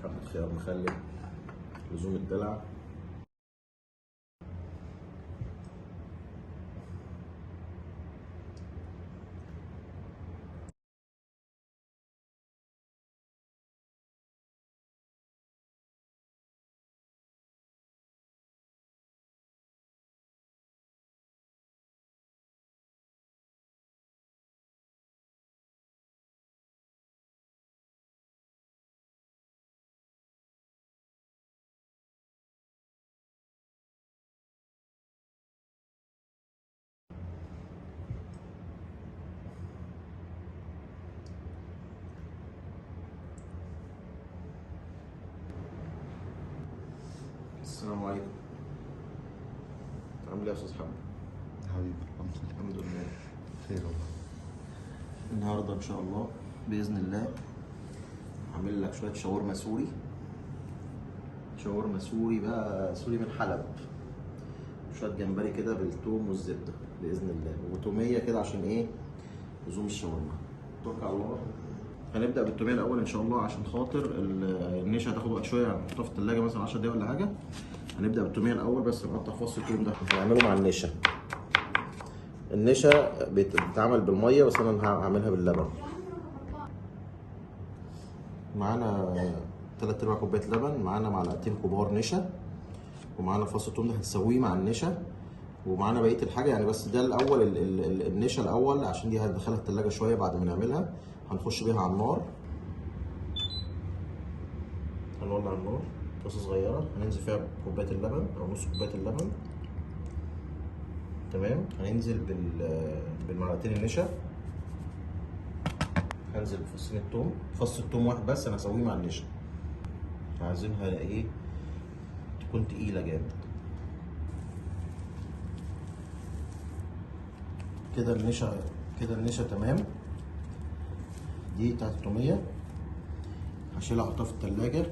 حبة خيار مخلل، لزوم الدلع. السلام عليكم. عامل ايه يا استاذ حمد؟ حبيبي الحمد لله خير والله. النهارده ان شاء الله باذن الله هعمل لك شويه شاورما سوري. شاورما سوري بقى، سوري من حلب. شويه جمبري كده بالثوم والزبده باذن الله، وتوميه كده عشان ايه؟ لزوم الشاورما. توكل على الله. هنبدا بالتوميه الاول ان شاء الله، عشان خاطر النشا هتاخد وقت شويه، هنحطها في الثلاجه مثلا 10 دقايق ولا حاجه. هنبدا بالتوميه الاول، بس نقطع فص الثوم ده هنعمله مع النشا. النشا بتتعمل بالميه، بس انا هعملها باللبن. معانا 3/4 كوبايه لبن، معانا معلقتين كبار نشا، ومعانا فص الثوم ده هنسويه مع النشا، ومعانا بقيه الحاجه يعني. بس ده الاول النشا الاول، عشان دي هندخلها الثلاجه شويه بعد ما نعملها. هنخش بيها على النار، هنولع النار طاسه صغيره، هننزل فيها كوبايه اللبن او نص كوبايه اللبن. تمام. هننزل بالمعلقتين النشا، هنزل بفصين الثوم، فص الثوم واحد بس انا هسويه مع النشا. عايزينها ايه؟ تكون تقيله جامد كده. النشا تمام. دي بتاعت التوميه، هشيلها احطها في التلاجة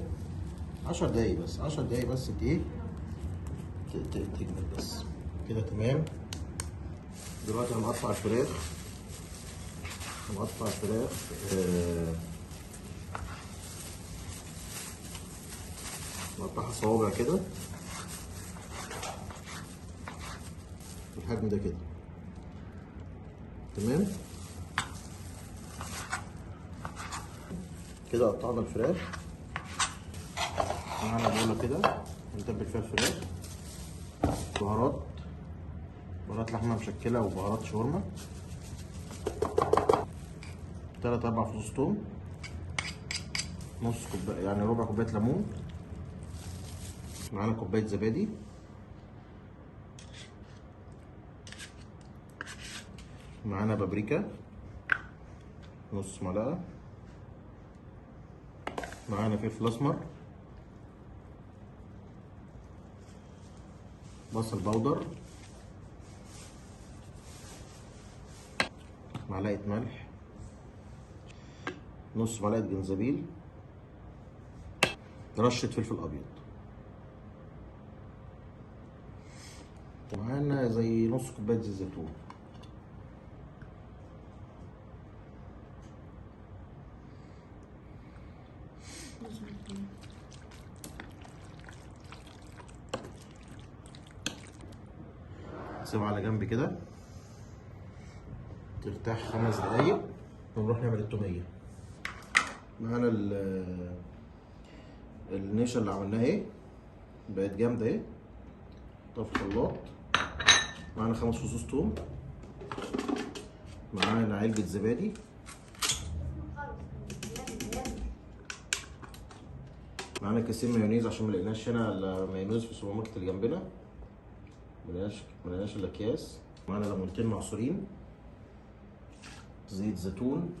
10 دقايق بس، 10 دقايق بس. ايه تجمد بس كده. تمام. دلوقتي هنقطع الفراخ. نقطعها صوابع كده بالحجم ده كده. تمام كده. قطعنا الفراخ، معانا بوله كده نتبل فيها الفراخ. بهارات لحمه مشكله وبهارات شاورما. 3-4 فصوص توم، نص كوبايه يعني ربع كوبايه ليمون، معانا كوبايه زبادي، معانا بابريكا نص معلقه، معانا فلفل اسمر، بصل بودر، معلقه ملح، نص معلقه جنزبيل، رشه فلفل ابيض، ومعانا زي نص كوبايه زيت زيتون. نسيبها على جنب كده ترتاح 5 دقايق، ونروح نعمل التوميه. معانا النشا اللي عملناها اهي، بقت جامده اهي. طب الخلاط، معانا 5 فصوص توم، معانا علبه زبادي، معانا كيسين مايونيز عشان ملقناش هنا الا مايونيز في السوبر ماركت اللي جنبنا، ملقناش الا اكياس. معانا ليمونتين معصورين، زيت زيتون،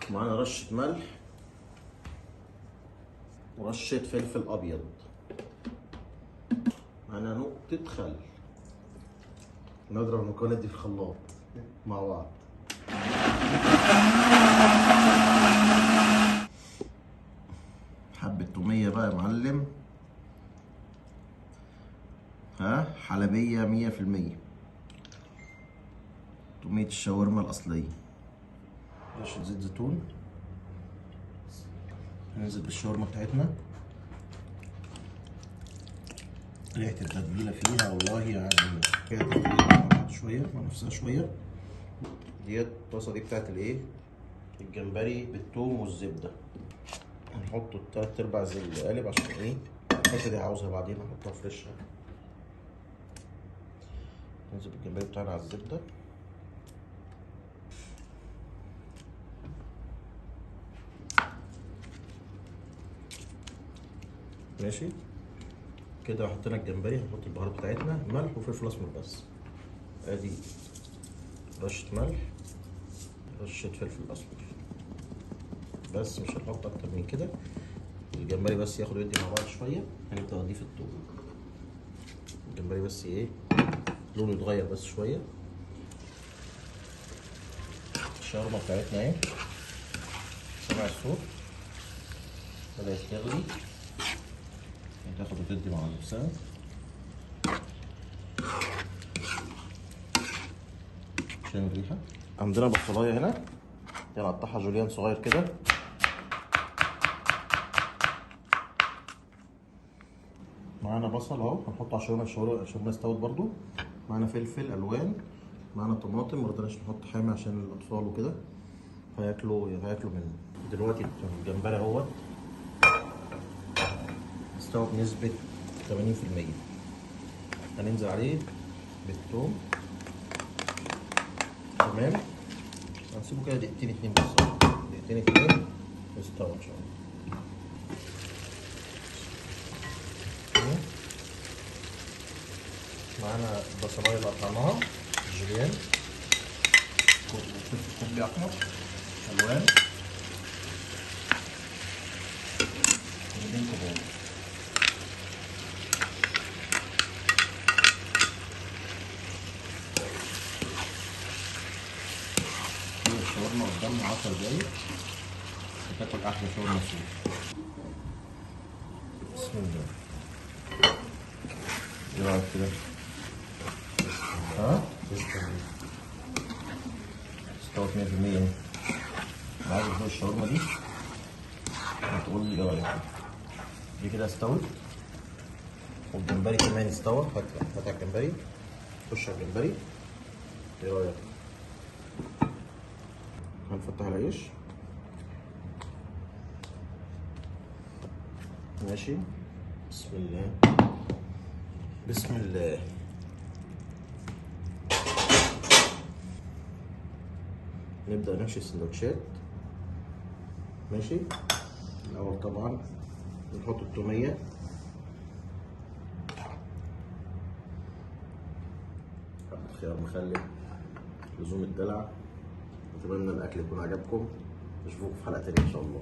معانا رشة ملح ورشة فلفل أبيض، معانا نقطة خل. نضرب المكونات دي في الخلاط مع بعض. حبة تومية بقى يا معلم، حلبية 100%. تومية الشاورما الأصلية. رشة زيت زيتون. هننزل بالشاورما بتاعتنا. ريحة التتبيلة فيها والله يعني فيها تتبيلة شوية مع نفسها شوية. ديت الطاسة دي بتاعت الايه؟ الجمبري بالثوم والزبدة. هنحط التلات ارباع زي القالب عشان ايه؟ الحتة دي عاوزها بعدين احطها فريشها. ننزل بالجمبري بتاعنا على الزبدة. ماشي كده حطينا الجمبري. هنحط البهارات بتاعتنا ملح وفلفل اسمر بس. ادي رشة ملح، رشة فلفل اسمر بس، مش هنحط اكتر من كده. الجمبري بس ياخد ويدي مع بعض شوية. هنبدأ نضيف الثوم. الجمبري بس ايه لونه يتغير بس شوية. الشاورما بتاعتنا اهي، سمع الصوت بدأت تغلي، هتاخد وتدي مع نفسها. عشان الريحة. عندنا بصلاية هنا هنقطعها جوليان صغير كده. معانا بصل اهو هنحطه على الشاورما استوت برضو. معانا فلفل الوان، معانا طماطم، مرضناش نحط حامي عشان الاطفال وكده هياكلوا منه. دلوقتي الجمبري اهوت استوى بنسبة 80%. هننزل عليه بالثوم. تمام. هنسيبه كده دقيقتين اتنين بس، دقيقتين اتنين يستوى ان شاء الله. معانا البصلايه اللي قطعناها جوليان، كوبي احمر الوان، كبار. الشاورما قدامنا 10 دقايق هتاكل احلى شاورما سوري. بسم الله. ايه رايك كده؟ ها؟ استوت 100% اهي. عايز تدوق الشاورما دي وتقول لي ايه رايك. دي كده استوت والجمبري كمان استوى. هات على الجمبري، خش على الجمبري. ايه رايك؟ هنفتح العيش. ماشي. بسم الله بسم الله. نبدأ نمشي السندوتشات. ماشي. الأول طبعا نحط التومية. خيار مخلل، لزوم الدلع. أتمنى الأكل يكون عجبكم. نشوفكم في حلقة تانية إن شاء الله.